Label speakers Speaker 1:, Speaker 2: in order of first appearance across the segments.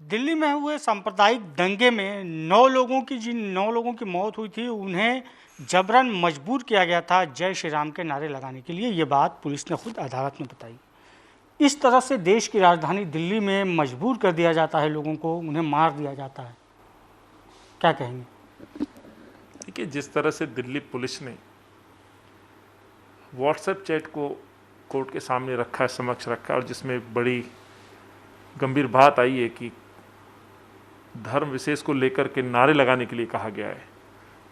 Speaker 1: दिल्ली में हुए सांप्रदायिक दंगे में 9 लोगों की मौत हुई थी, उन्हें जबरन मजबूर किया गया था जय श्री राम के नारे लगाने के लिए। ये बात पुलिस ने खुद अदालत में बताई। इस तरह से देश की राजधानी दिल्ली में मजबूर कर दिया जाता है लोगों को, उन्हें मार दिया जाता है। क्या कहेंगे?
Speaker 2: देखिए, जिस तरह से दिल्ली पुलिस ने व्हाट्सएप चैट को कोर्ट के सामने रखा है, समक्ष रखा है, और जिसमें एक बड़ी गंभीर बात आई है कि धर्म विशेष को लेकर के नारे लगाने के लिए कहा गया है,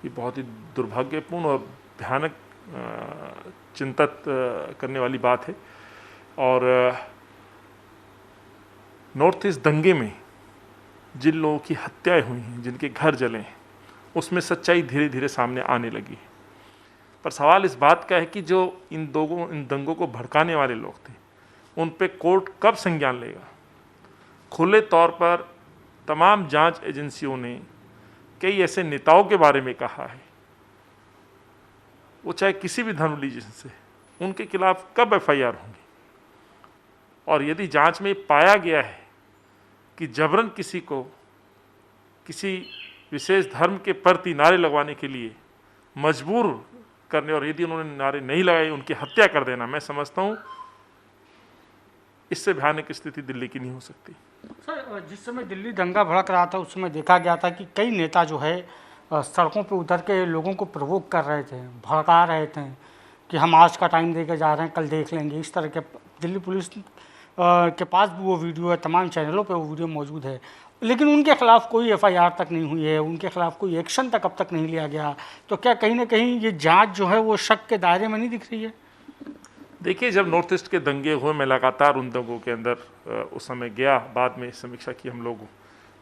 Speaker 2: ये बहुत ही दुर्भाग्यपूर्ण और भयानक चिंतित करने वाली बात है। और नॉर्थ ईस्ट दंगे में जिन लोगों की हत्याएं हुई हैं, जिनके घर जले हैं, उसमें सच्चाई धीरे धीरे सामने आने लगी है। पर सवाल इस बात का है कि जो इन दंगों को भड़काने वाले लोग थे, उन पे कोर्ट कब संज्ञान लेगा। खुले तौर पर तमाम जांच एजेंसियों ने कई ऐसे नेताओं के बारे में कहा है, वो चाहे किसी भी धर्म रिलीजन से, उनके खिलाफ कब एफआईआर होंगी। और यदि जांच में पाया गया है कि जबरन किसी को किसी विशेष धर्म के प्रति नारे लगवाने के लिए मजबूर करने, और यदि उन्होंने नारे नहीं लगाए उनकी हत्या कर देना, मैं समझता हूँ इससे भयानक स्थिति दिल्ली की नहीं हो सकती।
Speaker 1: सर, जिस समय दिल्ली दंगा भड़क रहा था उस समय देखा गया था कि कई नेता जो है सड़कों पर उतर के लोगों को प्रोवोक कर रहे थे, भड़का रहे थे कि हम आज का टाइम देकर जा रहे हैं, कल देख लेंगे। इस तरह के दिल्ली पुलिस के पास भी वो वीडियो है, तमाम चैनलों पे वो वीडियो मौजूद है, लेकिन उनके खिलाफ कोई एफआईआर तक नहीं हुई है, उनके खिलाफ कोई एक्शन तक अब तक नहीं लिया गया। तो क्या कहीं ना कहीं ये जांच जो है वो शक के दायरे में नहीं दिख रही है?
Speaker 2: देखिए, जब नॉर्थ ईस्ट के दंगे हुए, मैं लगातार उन दंगों के अंदर उस समय गया, बाद में समीक्षा की, हम लोग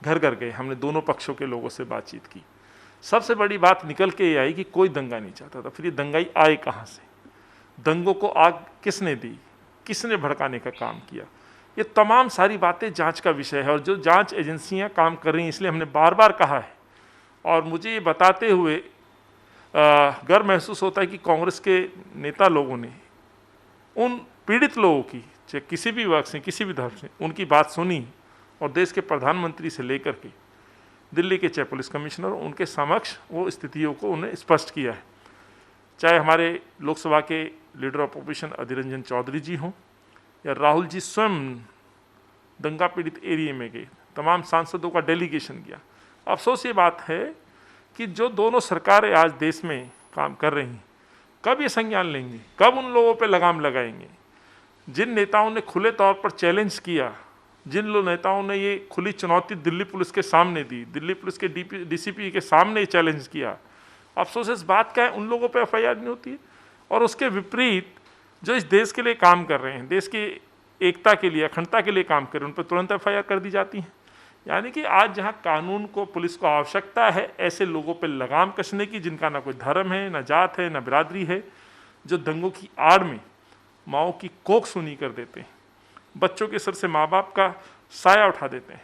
Speaker 2: घर घर गए, हमने दोनों पक्षों के लोगों से बातचीत की। सबसे बड़ी बात निकल के ये आई कि कोई दंगा नहीं चाहता था। फिर ये दंगाई आए कहाँ से, दंगों को आग किसने दी, किसने भड़काने का काम किया, ये तमाम सारी बातें जांच का विषय है। और जो जांच एजेंसियां काम कर रही हैं, इसलिए हमने बार बार कहा है, और मुझे ये बताते हुए गर्व महसूस होता है कि कांग्रेस के नेता लोगों ने उन पीड़ित लोगों की, चाहे किसी भी वर्ग से, किसी भी धर्म से, उनकी बात सुनी, और देश के प्रधानमंत्री से लेकर के दिल्ली के चाहे पुलिस कमिश्नर, उनके समक्ष वो स्थितियों को उन्हें स्पष्ट किया है। चाहे हमारे लोकसभा के leader of opposition Adhir Ranjan Chaudhary जी हों, या राहुल जी स्वयं दंगा पीड़ित एरिया में गए, तमाम सांसदों का डेलीगेशन किया। अफसोस ये बात है कि जो दोनों सरकारें आज देश में काम कर रही हैं, कब ये संज्ञान लेंगे, कब उन लोगों पे लगाम लगाएंगे। जिन नेताओं ने खुले तौर पर चैलेंज किया, जिन नेताओं ने ये खुली चुनौती दिल्ली पुलिस के सामने दी, दिल्ली पुलिस के डीसीपी के सामने चैलेंज किया, अफसोस इस बात का है उन लोगों पे एफआईआर नहीं होती है। और उसके विपरीत जो इस देश के लिए काम कर रहे हैं, देश की एकता के लिए, अखंडता के लिए काम कर रहे हैं, उन पर तुरंत एफआईआर कर दी जाती है। यानी कि आज जहां कानून को, पुलिस को आवश्यकता है ऐसे लोगों पर लगाम कसने की, जिनका ना कोई धर्म है, ना जात है, ना बिरादरी है, जो दंगों की आड़ में माओ की कोख सुनी कर देते हैं, बच्चों के सर से माँ बाप का साया उठा देते हैं।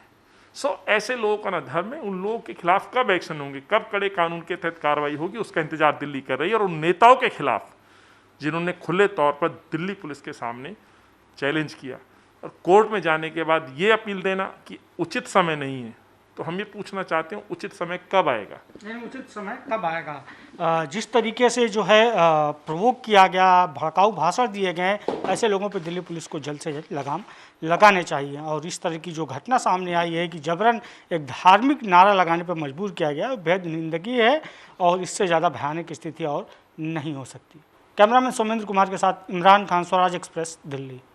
Speaker 2: ऐसे लोगों का ना धर्म है, उन लोगों के खिलाफ कब एक्शन होंगे, कब कड़े कानून के तहत कार्रवाई होगी, उसका इंतजार दिल्ली कर रही है। और उन नेताओं के खिलाफ जिन्होंने खुले तौर पर दिल्ली पुलिस के सामने चैलेंज किया, और कोर्ट में जाने के बाद ये अपील देना कि उचित समय नहीं है, तो हम ये पूछना चाहते हैं उचित समय कब आएगा?
Speaker 1: नहीं, उचित समय कब आएगा? जिस तरीके से जो है प्रोवोक किया गया, भड़काऊ भाषण दिए गए, ऐसे लोगों पर दिल्ली पुलिस को जल्द से जल्द लगाम लगाने चाहिए। और इस तरह की जो घटना सामने आई है कि जबरन एक धार्मिक नारा लगाने पर मजबूर किया गया, बेहद निंदनीय है, और इससे ज़्यादा भयानक स्थिति और नहीं हो सकती। कैमरामैन सोमेंद्र कुमार के साथ इमरान खान, स्वराज एक्सप्रेस, दिल्ली।